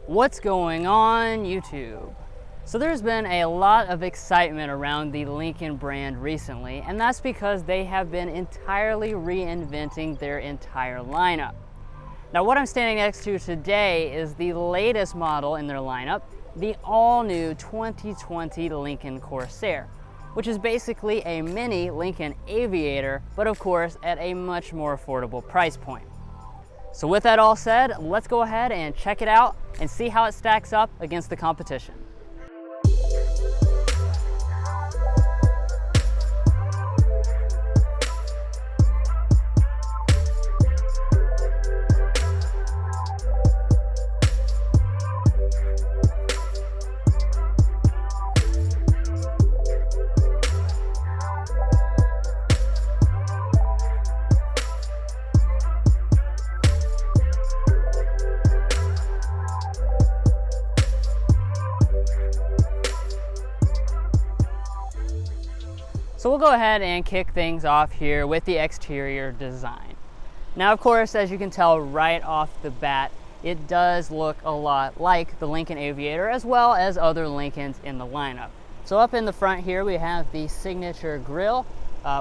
What's going on YouTube? So there's been a lot of excitement around the Lincoln brand recently, and that's because they have been entirely reinventing their entire lineup. Now what I'm standing next to today is the latest model in their lineup, the all-new 2020 Lincoln Corsair, which is basically a mini Lincoln Aviator, but of course at a much more affordable price point. So with that all said, let's go ahead and check it out and see how it stacks up against the competition. So we'll go ahead and kick things off here with the exterior design. Now, of course, as you can tell right off the bat, it does look a lot like the Lincoln Aviator as well as other Lincolns in the lineup. So up in the front here, we have the signature grille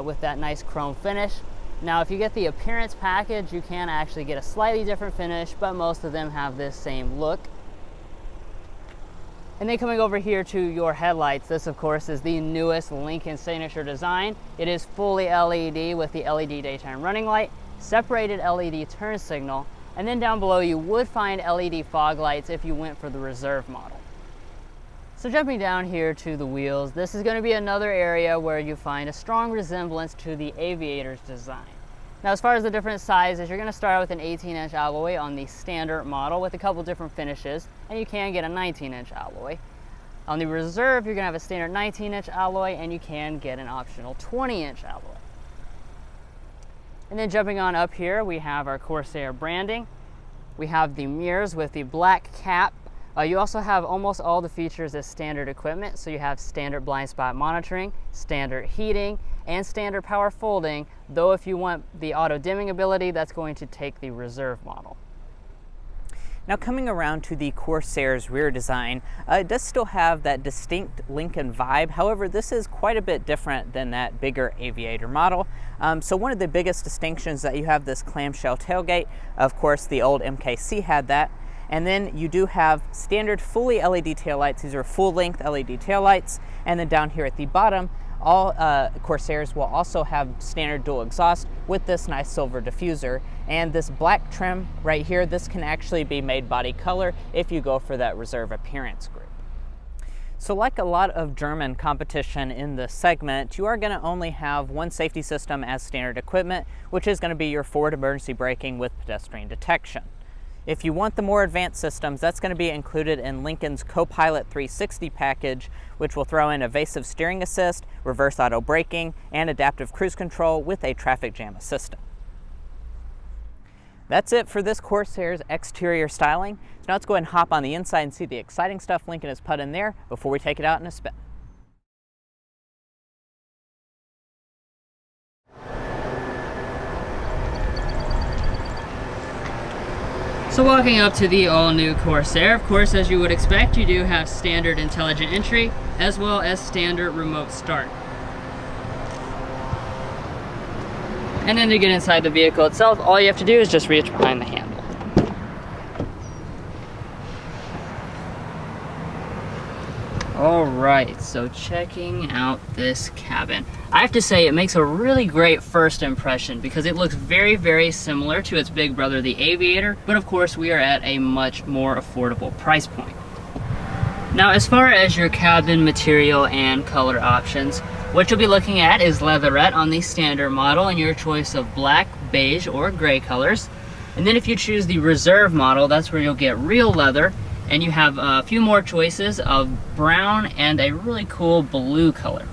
with that nice chrome finish. Now, if you get the appearance package, you can actually get a slightly different finish, but most of them have this same look. And then coming over here to your headlights, this of course is the newest Lincoln signature design. It is fully LED with the LED daytime running light, separated LED turn signal, and then down below you would find LED fog lights if you went for the reserve model. So jumping down here to the wheels, this is going to be another area where you find a strong resemblance to the Aviator's design. Now, as far as the different sizes, you're going to start out with an 18-inch alloy on the standard model with a couple different finishes, and you can get a 19-inch alloy. On the Reserve, you're going to have a standard 19-inch alloy, and you can get an optional 20-inch alloy. And then jumping on up here, we have our Corsair branding. We have the mirrors with the black cap. You also have almost all the features as standard equipment, so you have standard blind spot monitoring, standard heating, and standard power folding, though if you want the auto dimming ability, that's going to take the Reserve model. Now coming around to the Corsair's rear design, it does still have that distinct Lincoln vibe. However, this is quite a bit different than that bigger Aviator model. So one of the biggest distinctions that you have this clamshell tailgate. Of course, the old MKC had that. And then you do have standard fully LED taillights. These are full-length LED taillights. And then down here at the bottom, all Corsairs will also have standard dual exhaust with this nice silver diffuser. And this black trim right here, this can actually be made body color if you go for that Reserve appearance group. So like a lot of German competition in this segment, you are going to only have one safety system as standard equipment, which is going to be your forward emergency braking with pedestrian detection. If you want the more advanced systems, that's going to be included in Lincoln's Copilot 360 package, which will throw in evasive steering assist, reverse auto braking, and adaptive cruise control with a traffic jam assistant. That's it for this Corsair's exterior styling. So now let's go ahead and hop on the inside and see the exciting stuff Lincoln has put in there before we take it out in a spin. So walking up to the all-new Corsair, of course, as you would expect, you do have standard intelligent entry as well as standard remote start. And then to get inside the vehicle itself, all you have to do is just reach behind the handle. Alright, so checking out this cabin. I have to say it makes a really great first impression because it looks very, very similar to its big brother, the Aviator, but of course we are at a much more affordable price point. Now, as far as your cabin material and color options, what you'll be looking at is leatherette on the standard model and your choice of black, beige, or gray colors. And then if you choose the Reserve model, that's where you'll get real leather, and you have a few more choices of brown and a really cool blue color.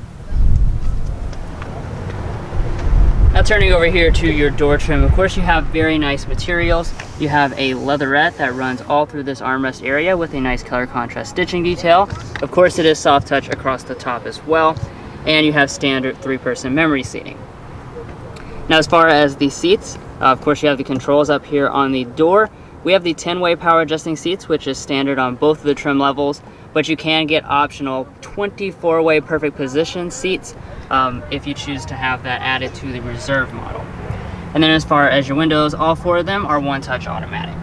Now turning over here to your door trim, of course you have very nice materials. You have a leatherette that runs all through this armrest area with a nice color contrast stitching detail. Of course it is soft touch across the top as well. And you have standard 3-person memory seating. Now as far as the seats, of course you have the controls up here on the door. We have the 10-way power adjusting seats, which is standard on both of the trim levels, but you can get optional 24-way perfect position seats if you choose to have that added to the reserve model. And then as far as your windows, all 4 of them are one-touch automatic.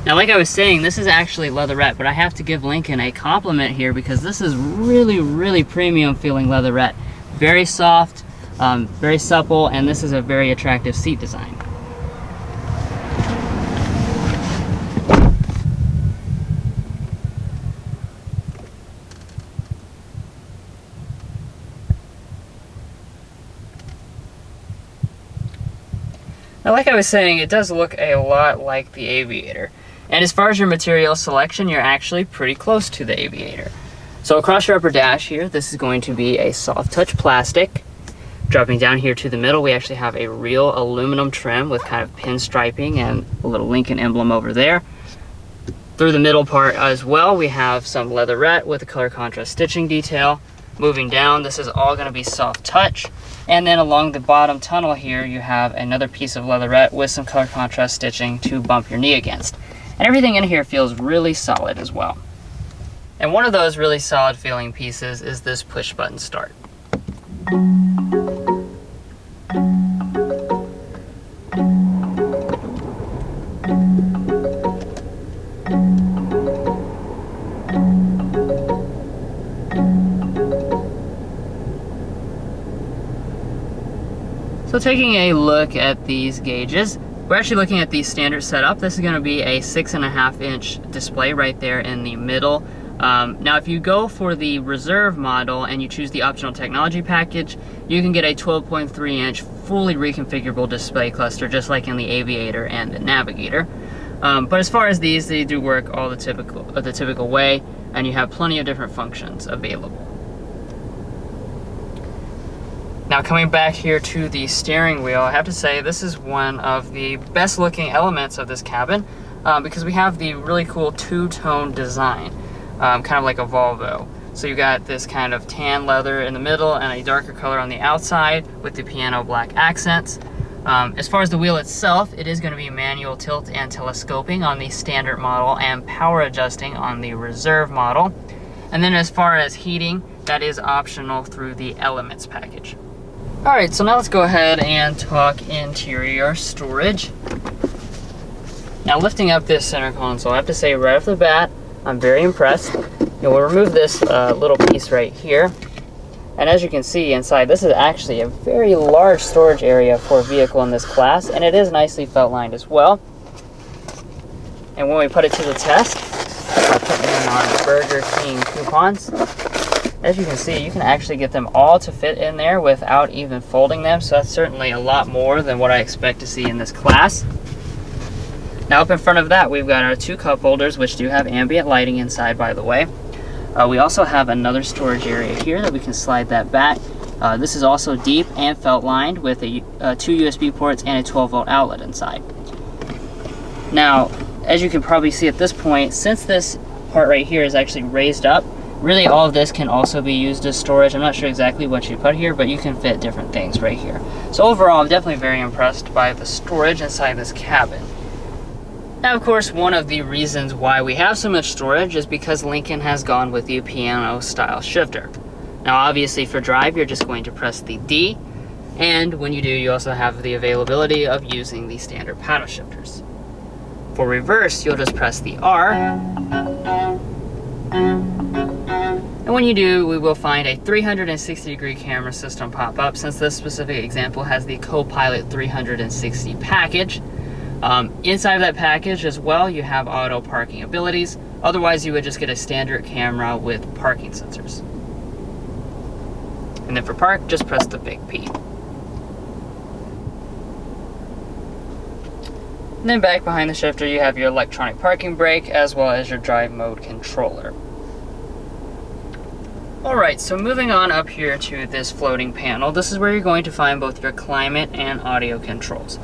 Now, like I was saying, this is actually leatherette, but I have to give Lincoln a compliment here because this is really, really premium feeling leatherette. Very soft, very supple, and this is a very attractive seat design. Now, like I was saying, it does look a lot like the Aviator. And as far as your material selection, you're actually pretty close to the Aviator. So across your upper dash here, this is going to be a soft touch plastic. Dropping down here to the middle, we actually have a real aluminum trim with kind of pinstriping and a little Lincoln emblem over there. Through the middle part as well, we have some leatherette with a color contrast stitching detail. Moving down, this is all going to be soft touch. And then along the bottom tunnel here, you have another piece of leatherette with some color contrast stitching to bump your knee against. And everything in here feels really solid as well. And one of those really solid feeling pieces is this push button start. So taking a look at these gauges, we're actually looking at the standard setup. This is going to be a 6.5-inch display right there in the middle. Now if you go for the reserve model and you choose the optional technology package, you can get a 12.3-inch fully reconfigurable display cluster just like in the Aviator and the Navigator. But as far as these, they do work all the typical way, and you have plenty of different functions available. Now coming back here to the steering wheel, I have to say this is one of the best looking elements of this cabin because we have the really cool two-tone design, kind of like a Volvo. So you got this kind of tan leather in the middle and a darker color on the outside with the piano black accents. As far as the wheel itself, it is going to be manual tilt and telescoping on the standard model and power adjusting on the reserve model. And then as far as heating, that is optional through the Elements package. Alright, so now let's go ahead and talk interior storage. Now lifting up this center console, I have to say right off the bat, I'm very impressed. We'll remove this little piece right here. And as you can see inside, this is actually a very large storage area for a vehicle in this class, and it is nicely felt lined as well. And when we put it to the test, I'll put in on Burger King coupons. As you can see, you can actually get them all to fit in there without even folding them, so that's certainly a lot more than what I expect to see in this class. Now up in front of that, we've got our 2 cup holders, which do have ambient lighting inside, by the way. We also have another storage area here that we can slide that back. This is also deep and felt lined with 2 USB ports and a 12-volt outlet inside. Now, as you can probably see at this point, since this part right here is actually raised up, really all of this can also be used as storage. I'm not sure exactly what you put here, but you can fit different things right here. So overall, I'm definitely very impressed by the storage inside this cabin. Now, of course, one of the reasons why we have so much storage is because Lincoln has gone with the piano style shifter. Now, obviously for drive, you're just going to press the D, and when you do, you also have the availability of using the standard paddle shifters. For reverse, you'll just press the R, and when you do, we will find a 360-degree camera system pop up, since this specific example has the Copilot 360 package. Inside of that package as well, you have auto parking abilities. Otherwise, you would just get a standard camera with parking sensors. And then for park, just press the big P. And then back behind the shifter, you have your electronic parking brake as well as your drive mode controller. Alright, so moving on up here to this floating panel, this is where you're going to find both your climate and audio controls.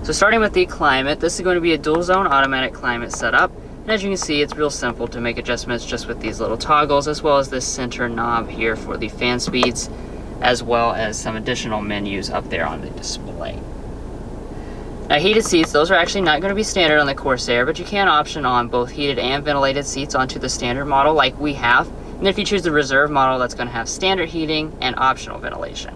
So starting with the climate, this is going to be a dual zone automatic climate setup. And as you can see, it's real simple to make adjustments just with these little toggles, as well as this center knob here for the fan speeds, as well as some additional menus up there on the display. Now, heated seats, those are actually not going to be standard on the Corsair, but you can option on both heated and ventilated seats onto the standard model like we have. And if you choose the reserve model, that's going to have standard heating and optional ventilation.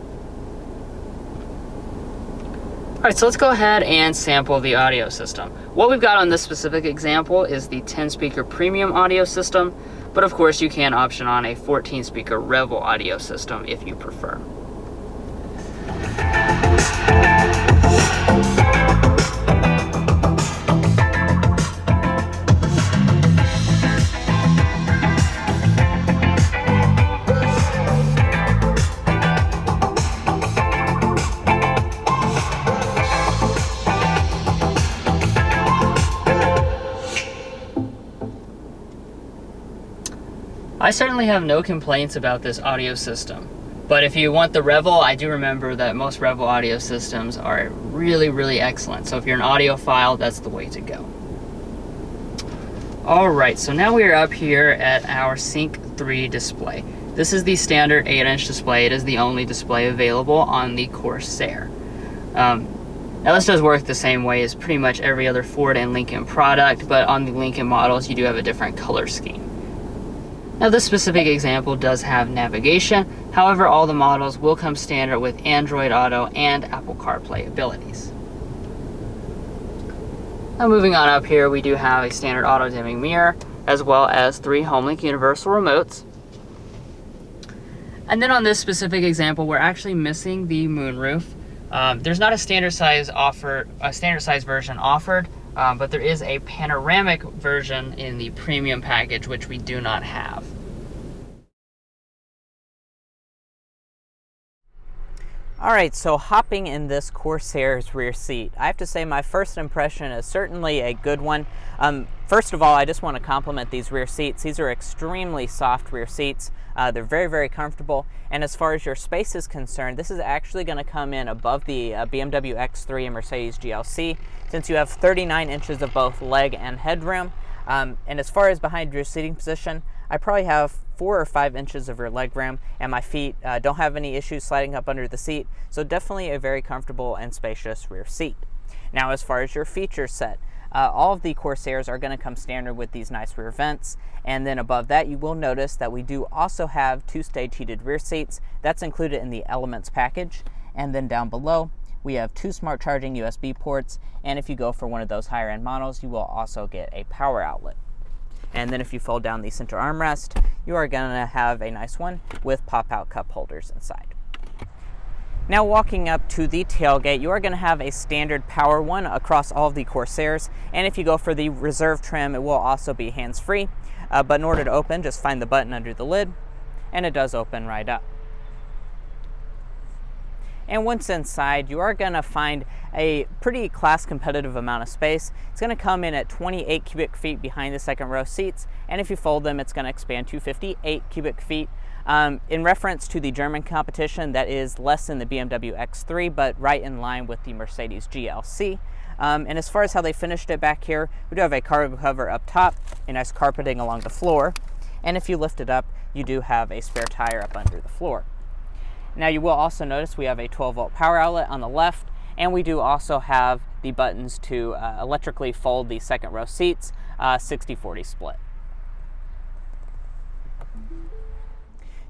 All right, so let's go ahead and sample the audio system. What we've got on this specific example is the 10-speaker premium audio system, but of course you can option on a 14-speaker Revel audio system if you prefer. I certainly have no complaints about this audio system, but if you want the Revel, I do remember that most Revel audio systems are really excellent. So if you're an audiophile, that's the way to go. Alright, so now we are up here at our Sync 3 display. This is the standard 8-inch display. It is the only display available on the Corsair. Now this does work the same way as pretty much every other Ford and Lincoln product, but on the Lincoln models you do have a different color scheme. Now this specific example does have navigation, however all the models will come standard with Android Auto and Apple CarPlay abilities. Now moving on up here, we do have a standard auto dimming mirror, as well as 3 HomeLink universal remotes. And then on this specific example, we're actually missing the moonroof. There's not a standard size version offered, but there is a panoramic version in the premium package, which we do not have. Alright, so hopping in this Corsair's rear seat, I have to say my first impression is certainly a good one. First of all, I just want to compliment these rear seats. These are extremely soft rear seats. They're very comfortable, and as far as your space is concerned, this is actually going to come in above the BMW X3 and Mercedes GLC, since you have 39 inches of both leg and headroom. And as far as behind your seating position, I probably have 4 or 5 inches of your leg room, and my feet don't have any issues sliding up under the seat, so definitely a very comfortable and spacious rear seat. Now as far as your feature set, all of the Corsairs are going to come standard with these nice rear vents, and then above that you will notice that we do also have 2-stage heated rear seats. That's included in the Elements package, and then down below we have 2 smart charging USB ports, and if you go for one of those higher end models, you will also get a power outlet. And then if you fold down the center armrest, you are going to have a nice one with pop-out cup holders inside. Now walking up to the tailgate, you are going to have a standard power one across all of the Corsairs, and if you go for the reserve trim, it will also be hands-free, but in order to open, just find the button under the lid, and it does open right up. And once inside, you are going to find a pretty class competitive amount of space. It's going to come in at 28 cubic feet behind the second row seats, and if you fold them, it's going to expand to 58 cubic feet. In reference to the German competition, that is less than the BMW X3, but right in line with the Mercedes GLC. And as far as how they finished it back here, we do have a cargo cover up top, a nice carpeting along the floor, and if you lift it up, you do have a spare tire up under the floor. Now you will also notice we have a 12-volt power outlet on the left, and we do also have the buttons to electrically fold the second row seats, 60-40 split.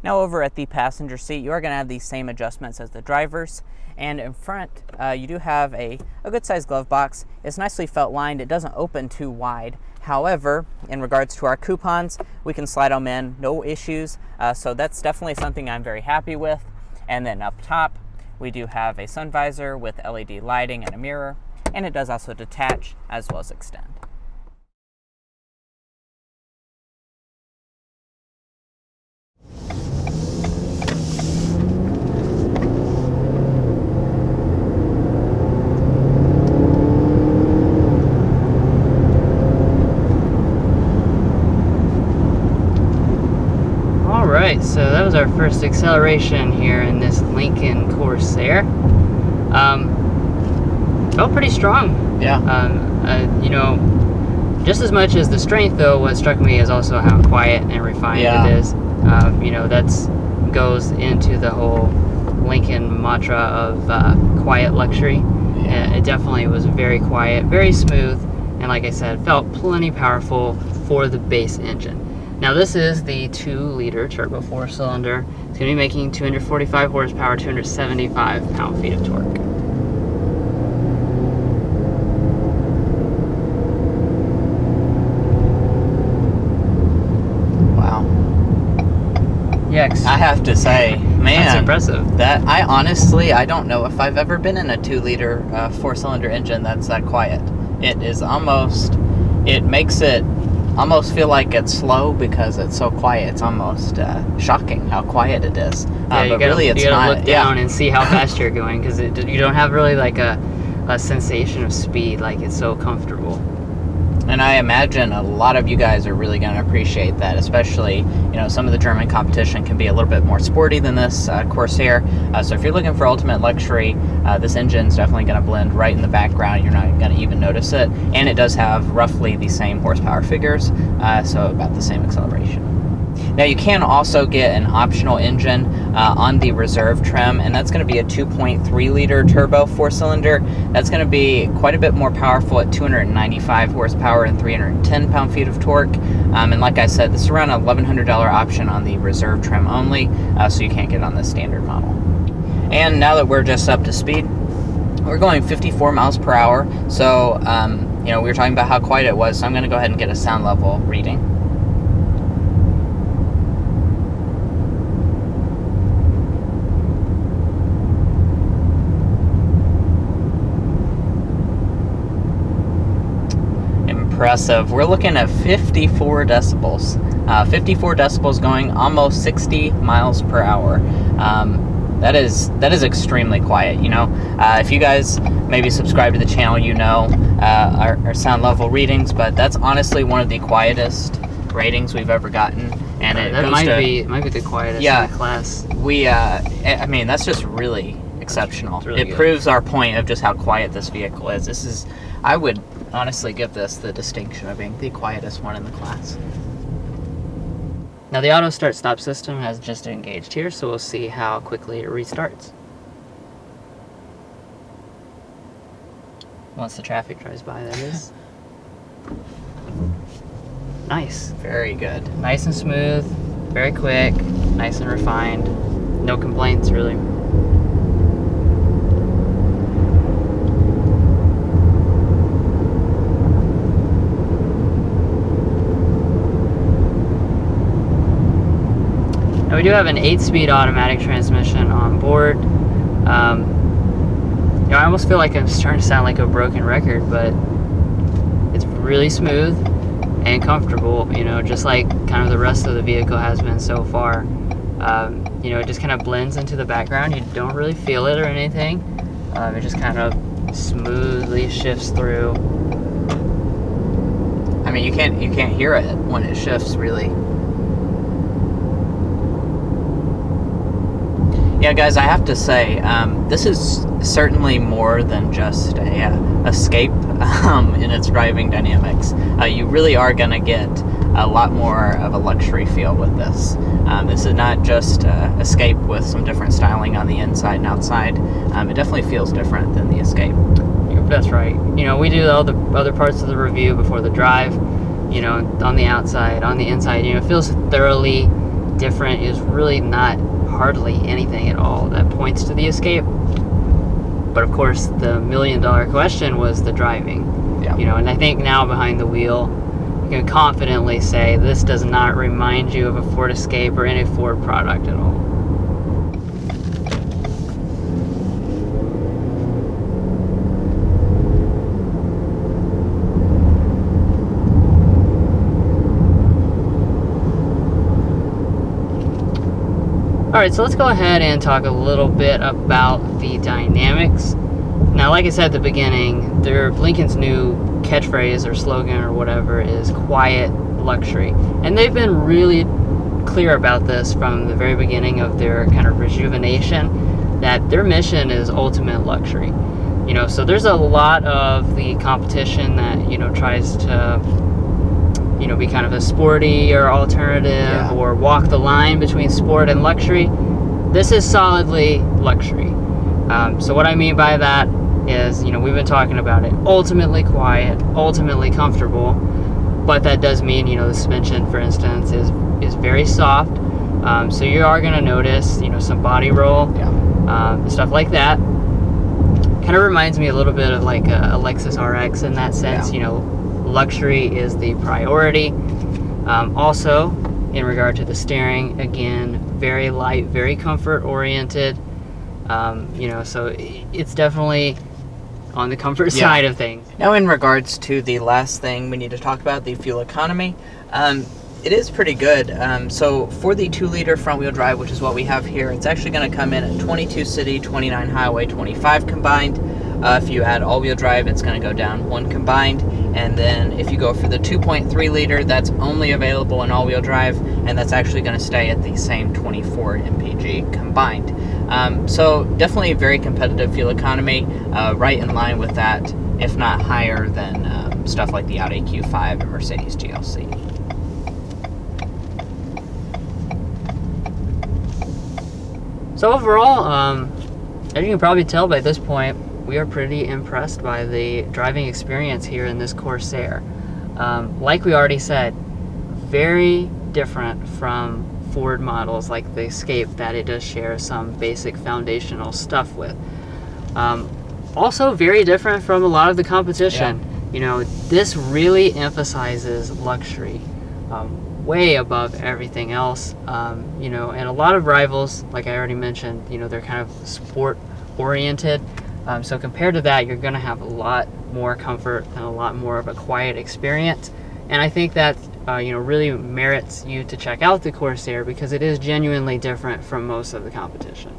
Now over at the passenger seat, you are going to have the same adjustments as the driver's, and in front you do have a good sized glove box. It's nicely felt lined. It doesn't open too wide. However, in regards to our coupons, we can slide them in, no issues, so that's definitely something I'm very happy with. And then up top, we do have a sun visor with LED lighting and a mirror, and it does also detach as well as extend. Alright, so that was our first acceleration here in this Lincoln Corsair. Felt pretty strong. Yeah. You know, just as much as the strength though, what struck me is also how quiet and refined it is. You know, that's goes into the whole Lincoln mantra of quiet luxury. It definitely was very quiet, very smooth, and like I said, felt plenty powerful for the base engine. Now this is the 2-liter turbo 4-cylinder. It's going to be making 245 horsepower, 275 pound-feet of torque. Wow. Yeah, I have to say, man, that's impressive. That I don't know if I've ever been in a 2-liter 4-cylinder engine that's that quiet. It is almost, it makes it almost feel like it's slow because it's so quiet. It's almost shocking how quiet it is. Yeah, but really it's you gotta not. look down and see how fast you're going, because you don't have really like a sensation of speed. Like, it's so comfortable. And I imagine a lot of you guys are really going to appreciate that, especially, you know, some of the German competition can be a little bit more sporty than this Corsair. So if you're looking for ultimate luxury, this engine's definitely going to blend right in the background. You're not going to even notice it. And it does have roughly the same horsepower figures, so about the same acceleration. Now you can also get an optional engine on the reserve trim, and that's going to be a 2.3-liter turbo 4-cylinder. That's going to be quite a bit more powerful at 295 horsepower and 310 pound-feet of torque. And like I said, this is around a $1,100 option on the reserve trim only, so you can't get on the standard model. And now that we're just up to speed, we're going 54 miles per hour. So, you know, we were talking about how quiet it was, so I'm going to go ahead and get a sound level reading. Impressive. We're looking at 54 decibels. 54 decibels going almost 60 miles per hour. That is extremely quiet. You know, if you guys maybe subscribe to the channel, you know our sound level readings, but that's honestly one of the quietest ratings we've ever gotten, and it might be the quietest in the class. I mean, that's just really exceptional. Really it good. proves our point of just how quiet this vehicle is. I would honestly give this the distinction of being the quietest one in the class. Now the auto start stop system has just engaged here, so we'll see how quickly it restarts. Once the traffic drives by, that is. Nice. Very good. Nice and smooth, very quick, nice and refined. No complaints, really. Now we do have an 8-speed automatic transmission on board. You know, I almost feel like I'm starting to sound like a broken record, but it's really smooth and comfortable, you know, just like kind of the rest of the vehicle has been so far. You know, it just kind of blends into the background. You don't really feel it or anything. It just kind of smoothly shifts through. I mean, you can't hear it when it shifts, really. Yeah, guys, I have to say, this is certainly more than just a escape in its driving dynamics. You really are going to get a lot more of a luxury feel with this. This is not just Escape with some different styling on the inside and outside. It definitely feels different than the Escape. That's right. You know, we do all the other parts of the review before the drive. You know, on the outside, on the inside, you know, it feels thoroughly different. It's really not hardly anything at all that points to the Escape. But of course, the $1,000,000 question was the driving. Yeah. You know, and I think now behind the wheel, you can confidently say this does not remind you of a Ford Escape or any Ford product at all. Alright, so let's go ahead and talk a little bit about the dynamics. Now, like I said at the beginning, Lincoln's new catchphrase or slogan or whatever is quiet luxury. And they've been really clear about this from the very beginning of their kind of rejuvenation, that their mission is ultimate luxury. You know, so there's a lot of the competition that, you know, tries to, you know, be kind of a sporty or alternative or walk the line between sport and luxury. This is solidly luxury. So what I mean by that is, you know, we've been talking about it, ultimately quiet, ultimately comfortable, but that does mean, you know, the suspension, for instance, is very soft. So you are going to notice, you know, some body roll, stuff like that. Kind of reminds me a little bit of like a Lexus RX in that sense. You know, luxury is the priority. Also, in regard to the steering, again, very light, very comfort oriented. You know, so it's definitely on the comfort side of things. Now, in regards to the last thing we need to talk about, the fuel economy, it is pretty good. So for the 2-liter front-wheel drive, which is what we have here, it's actually going to come in at 22 city, 29 highway, 25 combined. If you add all-wheel drive, it's going to go down 1 combined. And then if you go for the 2.3-liter, that's only available in all-wheel drive, and that's actually going to stay at the same 24 mpg combined. So definitely a very competitive fuel economy, right in line with that, if not higher than stuff like the Audi Q5 and Mercedes GLC. So overall, as you can probably tell by this point, we are pretty impressed by the driving experience here in this Corsair. Like we already said, very different from Ford models like the Escape that it does share some basic foundational stuff with. Also very different from a lot of the competition. You know, this really emphasizes luxury. Way above everything else, you know, and a lot of rivals, like I already mentioned, you know, they're kind of sport oriented. So compared to that, you're going to have a lot more comfort and a lot more of a quiet experience. And I think that, you know, really merits you to check out the Corsair because it is genuinely different from most of the competition.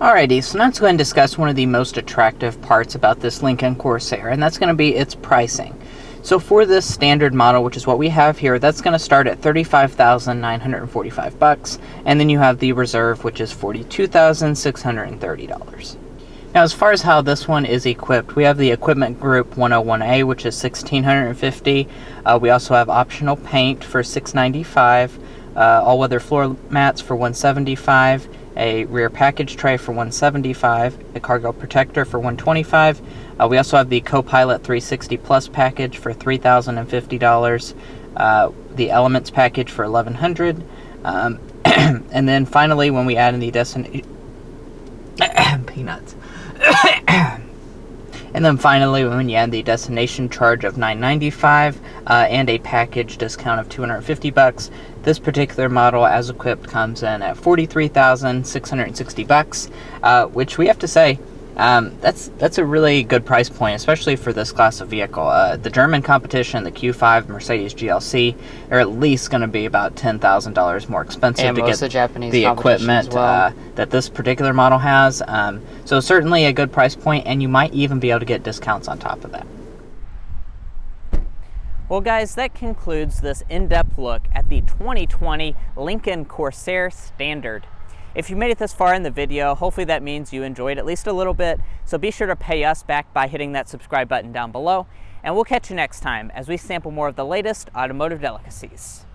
Alrighty, so now let's go ahead and discuss one of the most attractive parts about this Lincoln Corsair, and that's going to be its pricing. So for this standard model, which is what we have here, that's going to start at $35,945, and then you have the Reserve, which is $42,630. Now, as far as how this one is equipped, we have the Equipment Group 101A, which is $1,650. We also have optional paint for $695, all-weather floor mats for $175. A rear package tray for $175, a cargo protector for $125. We also have the Copilot 360 Plus package for $3,050, the Elements package for $1,100, and then finally, when we add in the peanuts. And then finally, when you add the destination charge of $995 and a package discount of $250, this particular model, as equipped, comes in at $43,660, which we have to say, that's a really good price point, especially for this class of vehicle. The German competition, the Q5, Mercedes GLC, are at least going to be about $10,000 more expensive and to get the Japanese the equipment that this particular model has. So certainly a good price point, and you might even be able to get discounts on top of that. Well guys, that concludes this in-depth look at the 2020 Lincoln Corsair Standard. If you made it this far in the video, hopefully that means you enjoyed at least a little bit, so be sure to pay us back by hitting that subscribe button down below, and we'll catch you next time as we sample more of the latest automotive delicacies.